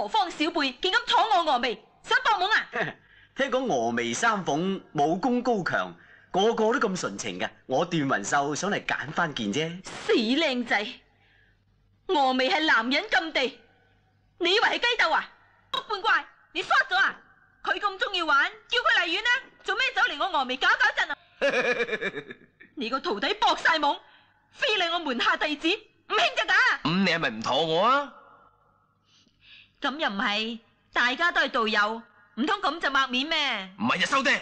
何方小輩竟敢闖我峨眉，想搏懵啊？聽講峨眉三鳳武功高強，個個都咁純情嘅，我段雲秀想嚟揀翻件啫。死靚仔，峨眉係男人禁地，你以為係雞鬥啊？半怪，你衰咗啊！佢咁中意玩，叫佢離遠啦，做咩走嚟我峨眉搞搞震啊？你個徒弟搏晒懵，非禮我門下弟子，唔興就假。咁你係咪唔妥我啊？咁又唔係，大家都係道友，唔通咁就抹面咩？唔係就收爹。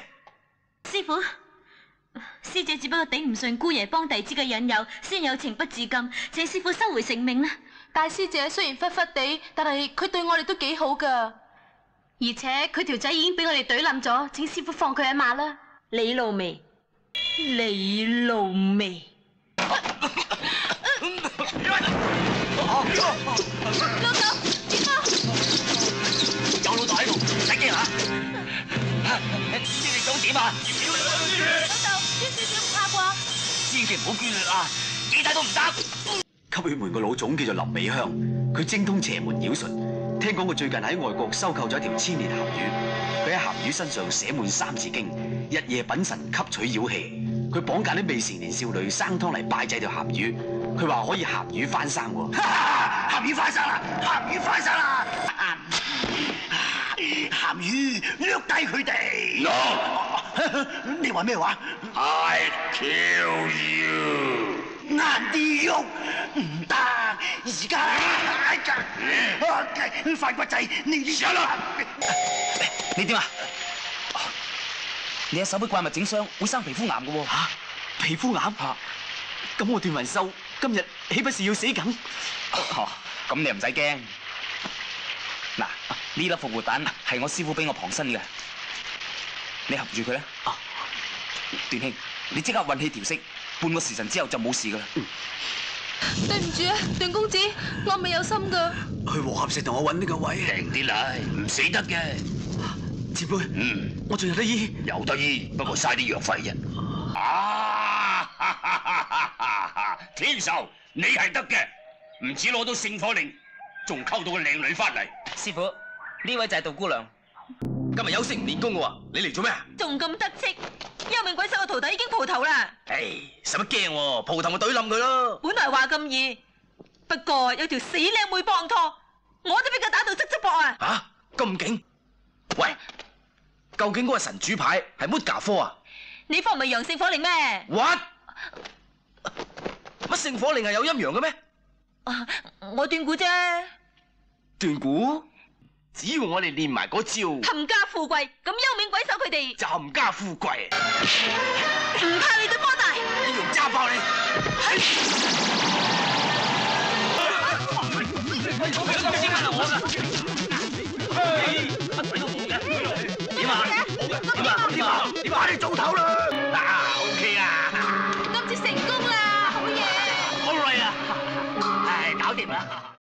師傅，師姐只不過頂唔順姑爺幫弟子嘅引誘，先有情不自禁，請師傅收回成命啦。大師姐雖然忽忽地，但係佢對我哋都幾好噶，而且佢條仔已經俾我哋懟冧咗，請師傅放佢一馬啦。李露眉，李露眉。老豆，點啊？有老豆喺度，唔使驚吓。你哋想點啊？老豆，捐少少唔怕啩？千祈唔好捐血啊！幾睇都唔得。吸血門個老總叫做林美香，佢精通邪門妖術。聽講佢最近喺外國收購咗一條千年鹹魚，佢喺鹹魚身上寫滿三字經，日夜品神吸取妖氣。佢綁架啲未成年少女生湯嚟拜祭條鹹魚，佢話可以鹹魚翻生喎。鹹魚翻生啦！鹹魚翻生啦！鹹魚虐低佢哋。No， 你話咩話 ？I kill you。硬啲喐唔得，而家塊骨仔，你上啦！你點啊？你嘅手俾怪物整傷，會生皮膚癌嘅喎。嚇！皮膚癌？嚇！咁我段雲秀今日豈不是要死梗？咁你唔使驚。嗱，呢粒復活蛋係我師傅俾我旁身嘅，你合住佢啦。段兄，你即刻運氣調息，半個時辰之後就冇事噶啦。對唔住啊，段公子，我未有心噶。去和合石同我揾呢個位。停啲啦，唔死得嘅。前輩，我仲有得醫？有得醫，不過嘥啲藥費啫。天壽，你係得嘅，唔止攞到聖火令，仲溝到個靚女翻嚟。師傅，呢位就係杜姑娘，今日休息唔練功嘅喎，你嚟做咩啊？仲咁得戚，幽冥鬼手嘅徒弟已經蒲頭啦。唉，使乜驚喎？蒲頭咪懟冧佢咯。本來話咁易，不過有條死靚妹幫拖，我都俾佢打到側側膊啊！嚇，咁勁？喂，究竟嗰個神主牌係乜架科啊？你科唔係陽聖火令咩 ？What？乜聖火令係有陰陽嘅咩？我斷估啫。斷估？只要我哋練埋嗰招，冚家富貴，咁幽冥鬼手佢哋就冚家富貴。唔怕你對波大，你用揸爆你！點啊？點啊？點啊？你早唞啦！